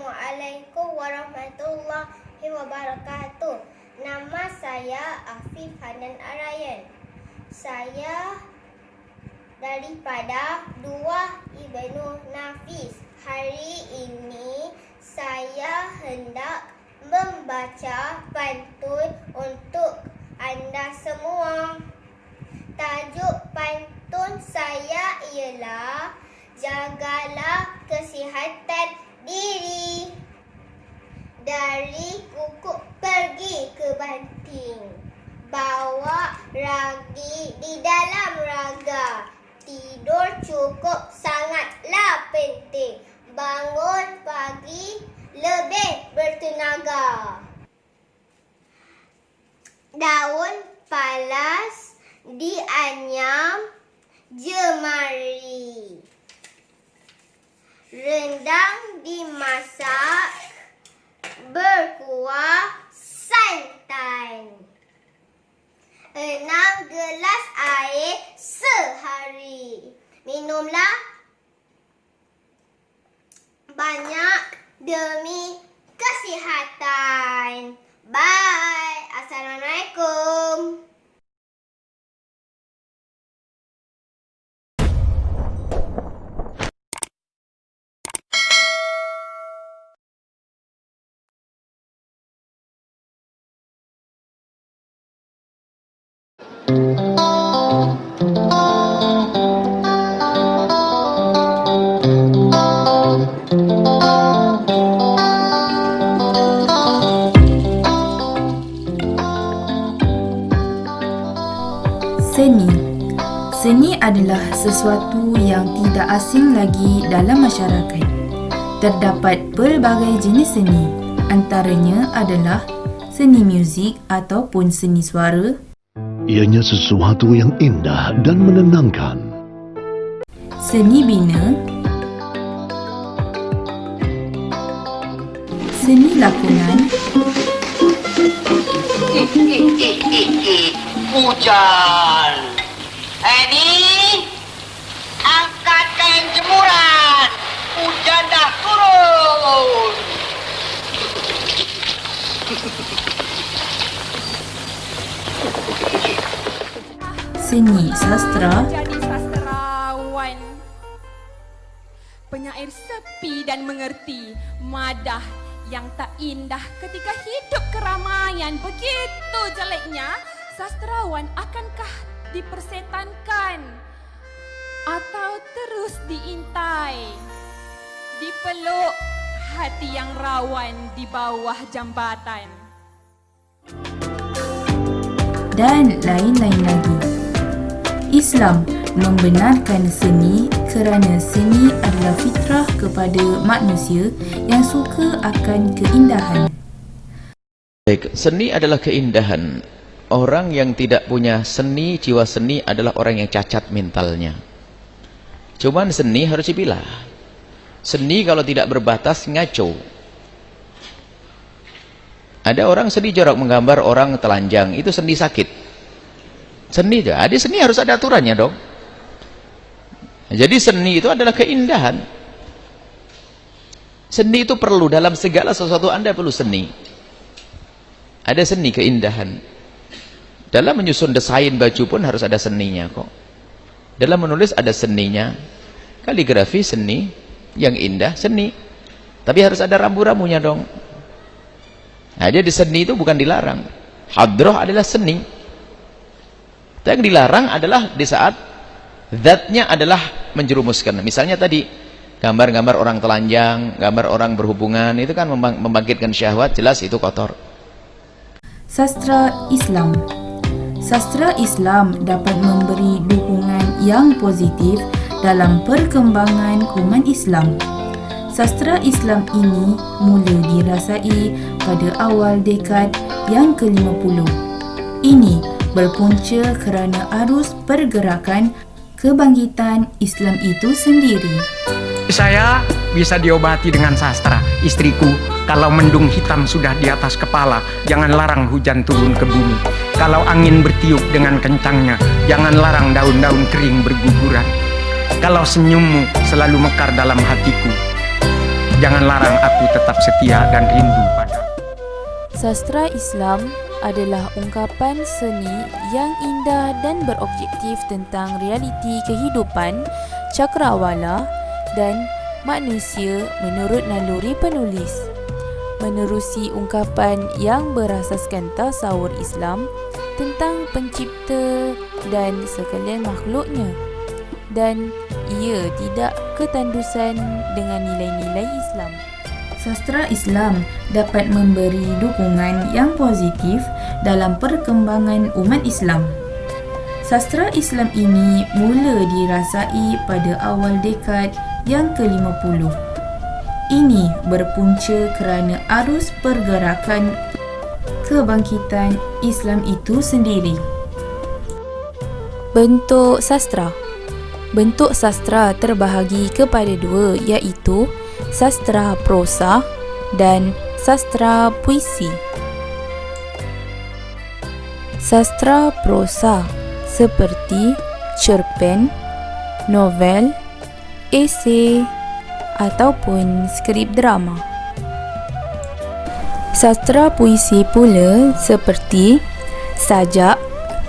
Assalamualaikum warahmatullahi wabarakatuh. Nama saya Afif Hanan Arayan. Saya daripada Dua Ibnu Nafis. Hari ini saya hendak membaca pantun untuk anda semua. Tajuk pantun saya ialah jagalah kesihatan diri. Dari kukuk pergi ke banting, bawa ragi di dalam raga. Tidur cukup sangatlah penting, bangun pagi lebih bertenaga. Daun palas dianyam jemari, rendang dimasak berkuah santan. 6 gelas air sehari. Minumlah banyak demi kesihatan. Bye. Assalamualaikum. Seni adalah sesuatu yang tidak asing lagi dalam masyarakat. Terdapat pelbagai jenis seni, antaranya adalah seni muzik ataupun seni suara. Ianya sesuatu yang indah dan menenangkan. Seni bina, seni lakonan, hujan. Ini angkat kain jemuran. Hujan dah turun. seni sastra, Jadi sastrawan, penyair sepi dan mengerti, madah yang tak indah ketika hidup keramaian. Begitu jeleknya, sastrawan akankah dipersetankan atau terus diintai, dipeluk hati yang rawan di bawah jambatan, dan lain-lain lagi. Islam membenarkan seni kerana seni adalah fitrah kepada manusia yang suka akan keindahan. Baik, seni adalah keindahan. Orang yang tidak punya seni, jiwa seni adalah orang yang cacat mentalnya. Cuman seni harus dipilah. Seni kalau tidak berbatas ngaco. Ada orang seni jorok menggambar orang telanjang, itu seni sakit. Seni itu, ada seni harus ada aturannya dong. Jadi seni itu adalah keindahan. Seni itu perlu dalam segala sesuatu. Anda perlu seni. Ada seni keindahan. Dalam menyusun desain baju pun harus ada seninya kok. Dalam menulis ada seninya. Kaligrafi seni, yang indah seni. Tapi harus ada rambu-rambunya dong. Nah, jadi seni itu bukan dilarang. Hadroh adalah seni. Tapi yang dilarang adalah di saat zatnya adalah menjerumuskan. Misalnya tadi gambar-gambar orang telanjang, gambar orang berhubungan, itu kan membangkitkan syahwat, jelas itu kotor. Sastra Islam. Sastra Islam dapat memberi dukungan yang positif dalam perkembangan umat Islam. Sastra Islam ini mula dirasai pada awal dekad yang ke-50. Ini berpunca kerana arus pergerakan kebangkitan Islam itu sendiri. Saya bisa diobati dengan sastra. Istriku, kalau mendung hitam sudah di atas kepala, jangan larang hujan turun ke bumi. Kalau angin bertiup dengan kencangnya, jangan larang daun-daun kering berguguran. Kalau senyummu selalu mekar dalam hatiku, jangan larang aku tetap setia dan rindu pada. Sastra Islam adalah ungkapan seni yang indah dan berobjektif tentang realiti kehidupan, cakrawala dan manusia menurut naluri penulis. Menerusi ungkapan yang berasaskan tasawur Islam tentang pencipta dan sekalian makhluknya, dan ia tidak ketandusan dengan nilai-nilai Islam. Sastra Islam dapat memberi dukungan yang positif dalam perkembangan umat Islam. Sastra Islam ini mula dirasai pada awal dekad yang ke-50. Ini berpunca kerana arus pergerakan kebangkitan Islam itu sendiri. Bentuk sastra. Bentuk sastra terbahagi kepada dua, iaitu sastra prosa dan sastra puisi. Sastra prosa seperti cerpen, novel, esei ataupun skrip drama. Sastra puisi pula seperti sajak,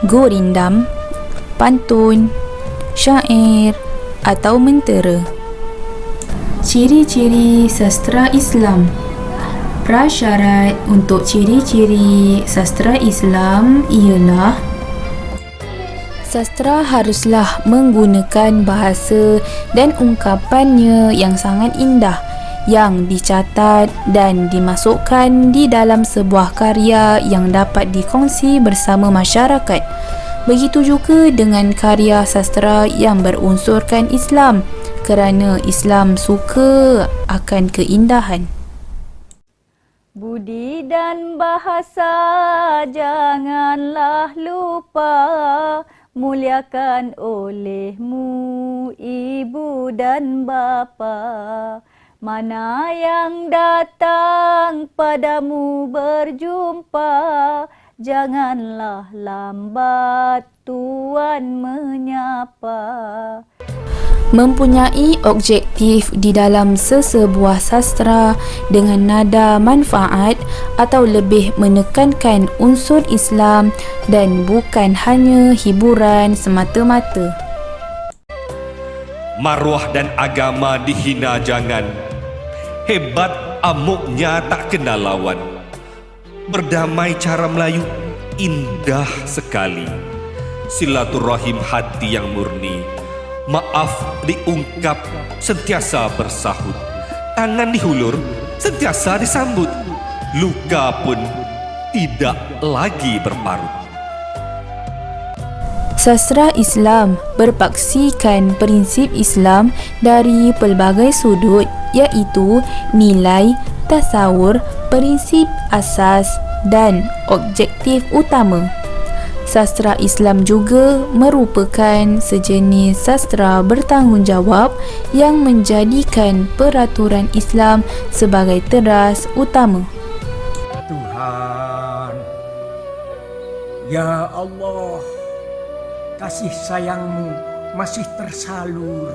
gurindam, pantun, syair atau mentera. Ciri-ciri sastra Islam. Prasyarat untuk ciri-ciri sastra Islam ialah sastra haruslah menggunakan bahasa dan ungkapannya yang sangat indah, yang dicatat dan dimasukkan di dalam sebuah karya yang dapat dikongsi bersama masyarakat. Begitu juga dengan karya sastra yang berunsurkan Islam, kerana Islam suka akan keindahan. Budi dan bahasa janganlah lupa, muliakan olehmu ibu dan bapa. Mana yang datang padamu berjumpa, janganlah lambat Tuan menyapa. Mempunyai objektif di dalam sesebuah sastra dengan nada manfaat atau lebih menekankan unsur Islam dan bukan hanya hiburan semata-mata. Maruah dan agama dihina jangan, hebat amuknya tak kenal lawan. Berdamai cara Melayu indah sekali, silaturahim hati yang murni. Maaf diungkap, sentiasa bersahut. Tangan dihulur, sentiasa disambut. Luka pun tidak lagi berparut. Sastra Islam berpaksikan prinsip Islam dari pelbagai sudut, iaitu nilai, tasawur, prinsip asas dan objektif utama. Sastra Islam juga merupakan sejenis sastra bertanggungjawab yang menjadikan peraturan Islam sebagai teras utama. Tuhan, ya Allah, kasih sayang-Mu masih tersalur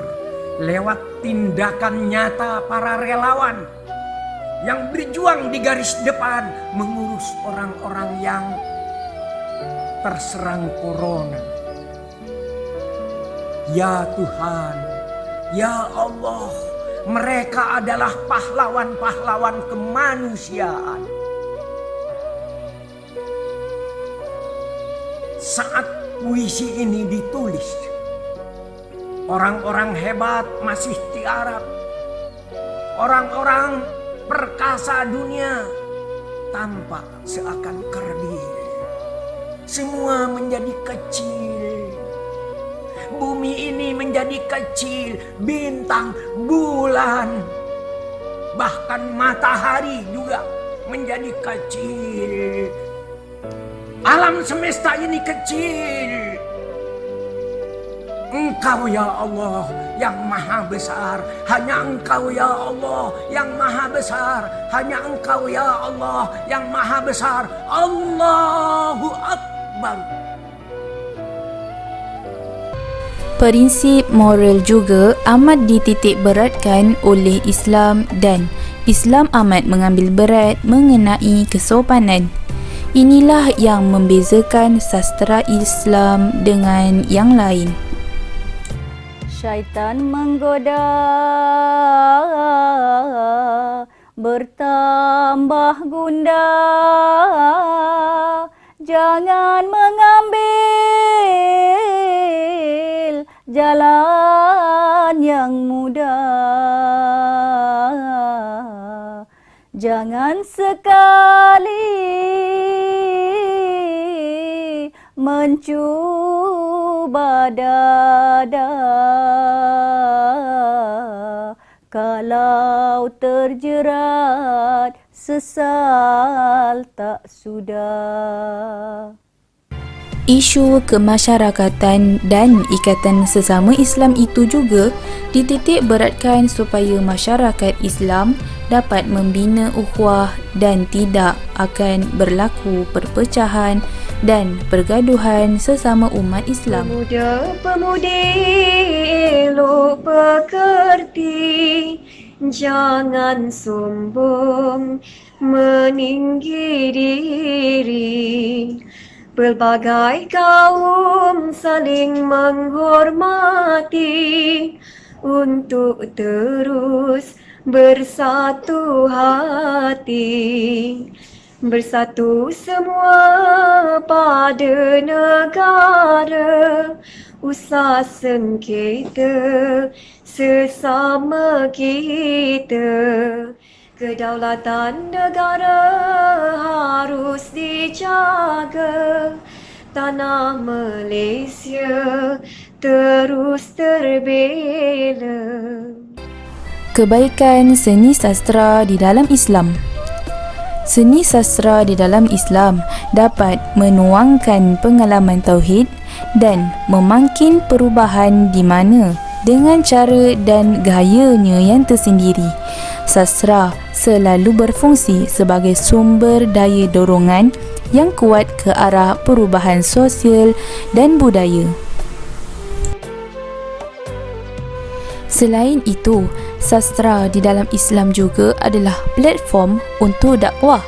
lewat tindakan nyata para relawan yang berjuang di garis depan mengurus orang-orang yang terserang corona. Ya Tuhan, ya Allah, mereka adalah pahlawan-pahlawan kemanusiaan. Saat puisi ini ditulis, orang-orang hebat masih tiarap. Orang-orang perkasa dunia tampak seakan kerdil. Semua menjadi kecil. Bumi ini menjadi kecil. Bintang, bulan, bahkan matahari juga menjadi kecil. Alam semesta ini kecil. Engkau ya Allah yang maha besar. Hanya Engkau ya Allah yang maha besar. Hanya Engkau ya Allah yang maha besar. Allahu Akbar. Prinsip moral juga amat dititik beratkan oleh Islam dan Islam amat mengambil berat mengenai kesopanan. Inilah yang membezakan sastera Islam dengan yang lain. Syaitan menggoda, bertambah gundah. Jangan mengambil jalan yang mudah. Jangan sekali mencuba dada. Kalau terjerat, sesal tak sudah. Isu kemasyarakatan dan ikatan sesama Islam itu juga dititik beratkan supaya masyarakat Islam dapat membina ukhuwah dan tidak akan berlaku perpecahan dan pergaduhan sesama umat Islam. Pemuda-pemudi elok pekerti, jangan sombong meninggi diri. Pelbagai kaum saling menghormati untuk terus bersatu hati. Bersatu semua pada negara, usah sengketa sesama kita. Kedaulatan negara harus dijaga, tanah Malaysia terus terbela. Kebaikan seni sastera di dalam Islam. Seni sastera di dalam Islam dapat menuangkan pengalaman tauhid dan memangkin perubahan di mana dengan cara dan gayanya yang tersendiri. Sastera selalu berfungsi sebagai sumber daya dorongan yang kuat ke arah perubahan sosial dan budaya. Selain itu, sastera di dalam Islam juga adalah platform untuk dakwah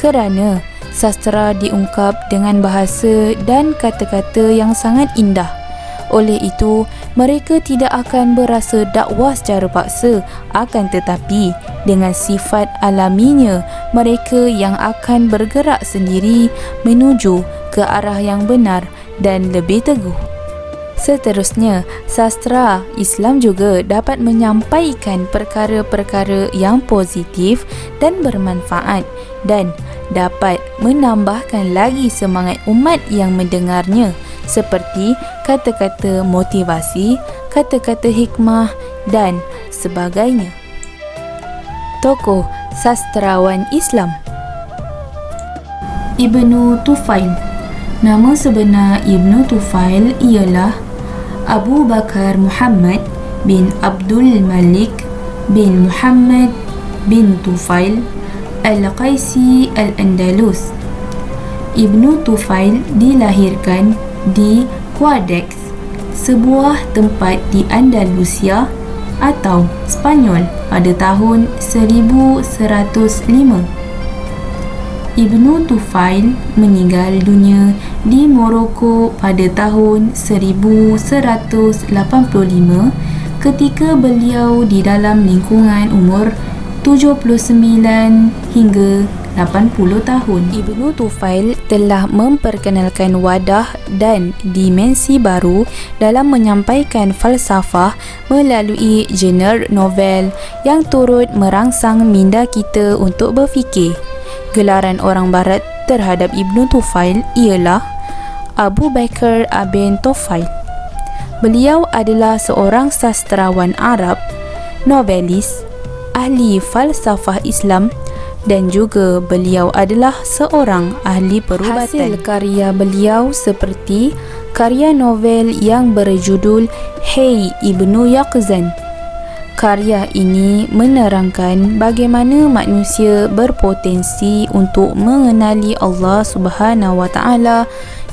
kerana sastera diungkap dengan bahasa dan kata-kata yang sangat indah. Oleh itu, mereka tidak akan berasa dakwah secara paksa, akan tetapi dengan sifat alaminya mereka yang akan bergerak sendiri menuju ke arah yang benar dan lebih teguh. Seterusnya, sastera Islam juga dapat menyampaikan perkara-perkara yang positif dan bermanfaat dan dapat menambahkan lagi semangat umat yang mendengarnya seperti kata-kata motivasi, kata-kata hikmah dan sebagainya. Tokoh sastrawan Islam Ibnu Tufail. Nama sebenar Ibnu Tufail ialah Abu Bakar Muhammad bin Abdul Malik bin Muhammad bin Tufail Al-Qaisi Al-Andalus. Ibnu Tufail dilahirkan di Guadix, sebuah tempat di Andalusia atau Spanyol pada tahun 1105. Ibnu Tufail meninggal dunia di Morocco pada tahun 1185 ketika beliau di dalam lingkungan umur 79 hingga 80 tahun. Ibnu Tufail telah memperkenalkan wadah dan dimensi baru dalam menyampaikan falsafah melalui genre novel yang turut merangsang minda kita untuk berfikir. Gelaran orang barat terhadap Ibnu Tufail ialah Abu Bakr bin Tufail. Beliau adalah seorang sastrawan Arab, novelis, ahli falsafah Islam dan juga beliau adalah seorang ahli perubatan. Hasil karya beliau seperti karya novel yang berjudul Hey Ibnu Yaqzan. Karya ini menerangkan bagaimana manusia berpotensi untuk mengenali Allah Subhanahu Wa Taala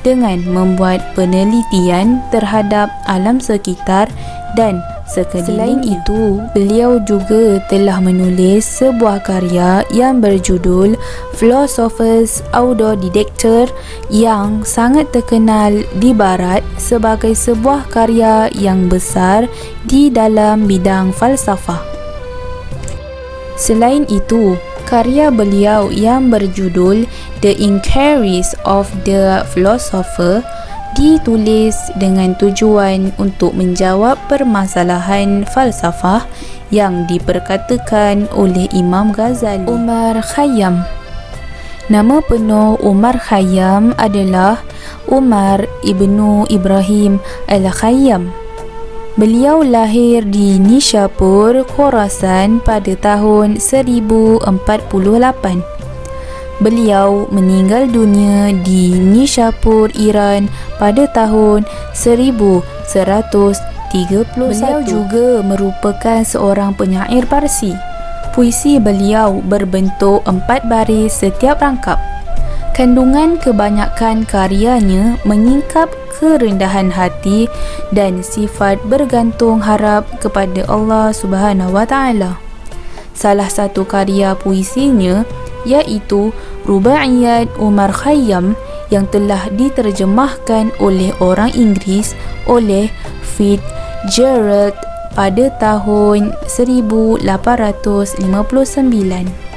dengan membuat penelitian terhadap alam sekitar dan Selain itu, beliau juga telah menulis sebuah karya yang berjudul Philosophers Autodidacter yang sangat terkenal di barat sebagai sebuah karya yang besar di dalam bidang falsafah. Selain itu, karya beliau yang berjudul The Inquiries of the Philosopher ditulis dengan tujuan untuk menjawab permasalahan falsafah yang diperkatakan oleh Imam Ghazali. Umar Khayyam. Nama penuh Umar Khayyam adalah Umar ibnu Ibrahim Al-Khayyam. Beliau lahir di Nishapur, Khorasan pada tahun 1048. Beliau meninggal dunia di Nishapur, Iran pada tahun 1131. Beliau juga merupakan seorang penyair Parsi. Puisi beliau berbentuk 4 baris setiap rangkap. Kandungan kebanyakan karyanya menyingkap kerendahan hati dan sifat bergantung harap kepada Allah Subhanahu Wa Taala. Salah satu karya puisinya iaitu Rubaiyat Umar Khayyam yang telah diterjemahkan oleh orang Inggeris oleh Fitzgerald pada tahun 1859.